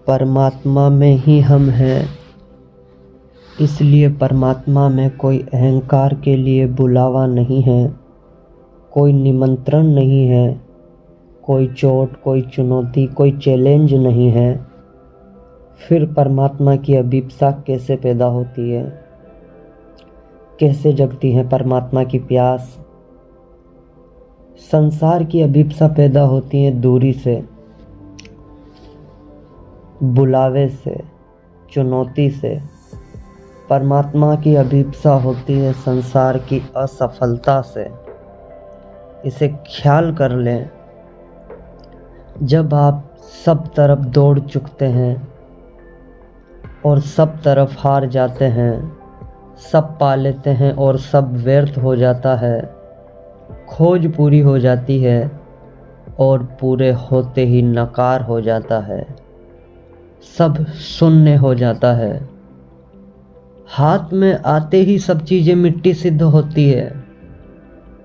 परमात्मा में ही हम हैं, इसलिए परमात्मा में कोई अहंकार के लिए बुलावा नहीं है, कोई निमंत्रण नहीं है, कोई चोट, कोई चुनौती, कोई चैलेंज नहीं है। फिर परमात्मा की अभिप्सा कैसे पैदा होती है? कैसे जगती है परमात्मा की प्यास? संसार की अभिप्सा पैदा होती है दूरी से, बुलावे से, चुनौती से। परमात्मा की अभिप्सा होती है संसार की असफलता से। इसे ख्याल कर लें, जब आप सब तरफ दौड़ चुकते हैं और सब तरफ हार जाते हैं, सब पा लेते हैं और सब व्यर्थ हो जाता है, खोज पूरी हो जाती है और पूरे होते ही नकार हो जाता है, सब शून्य हो जाता है। हाथ में आते ही सब चीज़ें मिट्टी सिद्ध होती है,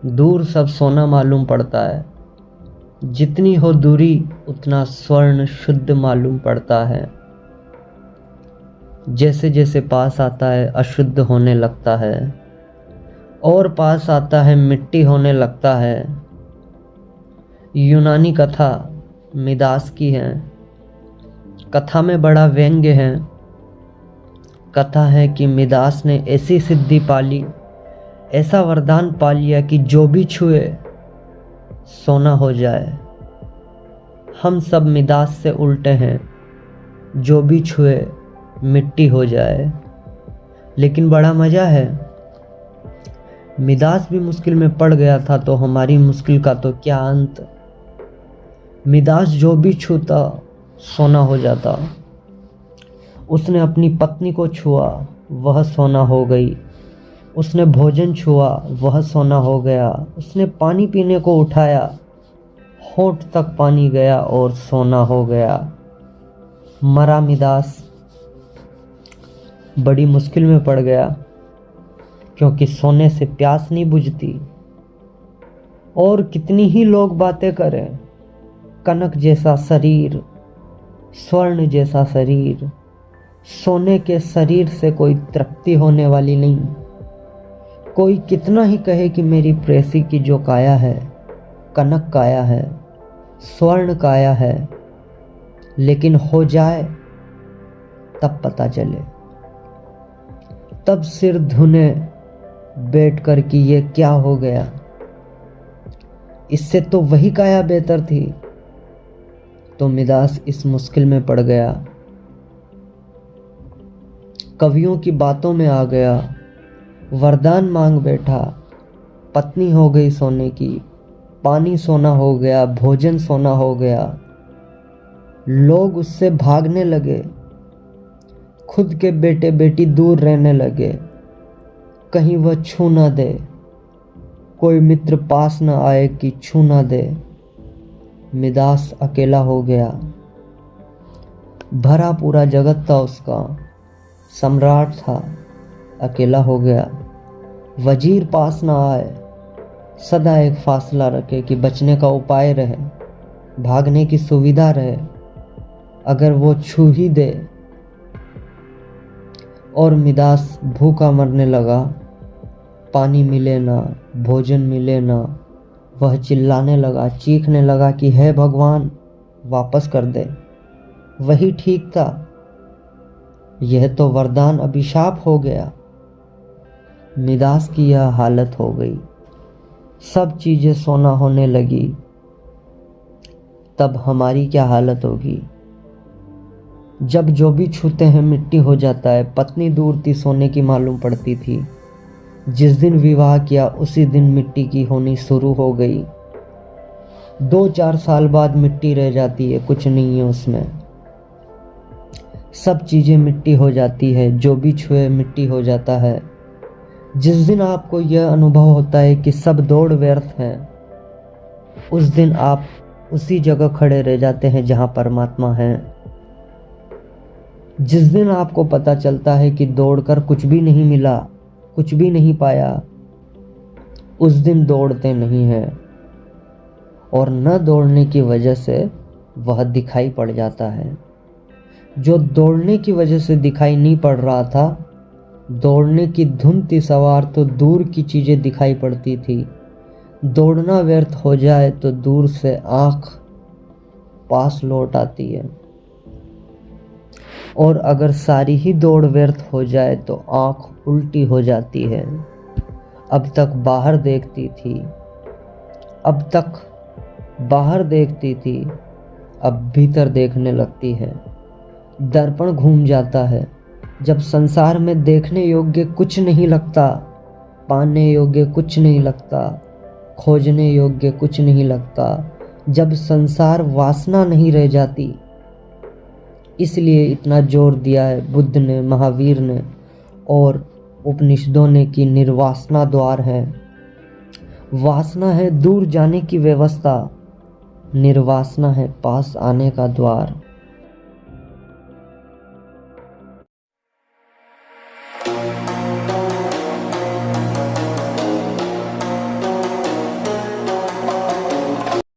दूर सब सोना मालूम पड़ता है। जितनी हो दूरी उतना स्वर्ण शुद्ध मालूम पड़ता है। जैसे जैसे पास आता है अशुद्ध होने लगता है और पास आता है मिट्टी होने लगता है। यूनानी कथा मिदास की है। कथा में बड़ा व्यंग्य है। कथा है कि मिदास ने ऐसी सिद्धि पाली, ऐसा वरदान पा लिया कि जो भी छुए सोना हो जाए। हम सब मिदास से उल्टे हैं, जो भी छुए मिट्टी हो जाए। लेकिन बड़ा मज़ा है, मिदास भी मुश्किल में पड़ गया था तो हमारी मुश्किल का तो क्या अंत। मिदास जो भी छूता सोना हो जाता। उसने अपनी पत्नी को छुआ, वह सोना हो गई। उसने भोजन छुआ, वह सोना हो गया। उसने पानी पीने को उठाया, होंठ तक पानी गया और सोना हो गया। मरा मिदास, बड़ी मुश्किल में पड़ गया, क्योंकि सोने से प्यास नहीं बुझती। और कितनी ही लोग बातें करें, कनक जैसा शरीर, स्वर्ण जैसा शरीर, सोने के शरीर से कोई तृप्ति होने वाली नहीं। कोई कितना ही कहे कि मेरी प्रेसी की जो काया है कनक काया है, स्वर्ण काया है, लेकिन हो जाए तब पता चले, तब सिर धुने बैठ कर कि ये क्या हो गया, इससे तो वही काया बेहतर थी। तो मिदास इस मुश्किल में पड़ गया, कवियों की बातों में आ गया, वरदान मांग बैठा। पत्नी हो गई सोने की, पानी सोना हो गया, भोजन सोना हो गया। लोग उससे भागने लगे, खुद के बेटे बेटी दूर रहने लगे, कहीं वह छू ना दे, कोई मित्र पास ना आए कि छू ना दे। मिदास अकेला हो गया। भरा पूरा जगत था उसका, सम्राट था, अकेला हो गया। वजीर पास ना आए, सदा एक फासला रखे कि बचने का उपाय रहे, भागने की सुविधा रहे। अगर वो छू ही दे, और मिदास भूखा मरने लगा, पानी मिले ना, भोजन मिले ना, वह चिल्लाने लगा, चीखने लगा कि हे भगवान वापस कर दे, वही ठीक था, यह तो वरदान अभिशाप हो गया। मिदास की यह हालत हो गई, सब चीजें सोना होने लगी। तब हमारी क्या हालत होगी? जब जो भी छूते हैं मिट्टी हो जाता है। पत्नी दूर थी, सोने की मालूम पड़ती थी। जिस दिन विवाह किया उसी दिन मिट्टी की होनी शुरू हो गई। 2-4 साल बाद मिट्टी रह जाती है, कुछ नहीं है उसमें, सब चीजें मिट्टी हो जाती है, जो भी छुए मिट्टी हो जाता है। जिस दिन आपको यह अनुभव होता है कि सब दौड़ व्यर्थ है, उस दिन आप उसी जगह खड़े रह जाते हैं जहां परमात्मा है। जिस दिन आपको पता चलता है कि दौड़कर कुछ भी नहीं मिला, कुछ भी नहीं पाया, उस दिन दौड़ते नहीं हैं, और न दौड़ने की वजह से वह दिखाई पड़ जाता है। जो दौड़ने की वजह से दिखाई नहीं पड़ रहा था, दौड़ने की धुन थी सवार तो दूर की चीज़ें दिखाई पड़ती थी। दौड़ना व्यर्थ हो जाए तो दूर से आँख पास लौट आती है, और अगर सारी ही दौड़ व्यर्थ हो जाए तो आँख उल्टी हो जाती है। अब तक बाहर देखती थी, अब भीतर देखने लगती है। दर्पण घूम जाता है जब संसार में देखने योग्य कुछ नहीं लगता, पाने योग्य कुछ नहीं लगता, खोजने योग्य कुछ नहीं लगता, जब संसार वासना नहीं रह जाती। इसलिए इतना जोर दिया है बुद्ध ने, महावीर ने और उपनिषदों ने कि निर्वासना द्वार है। वासना है दूर जाने की व्यवस्था, निर्वासना है पास आने का द्वार।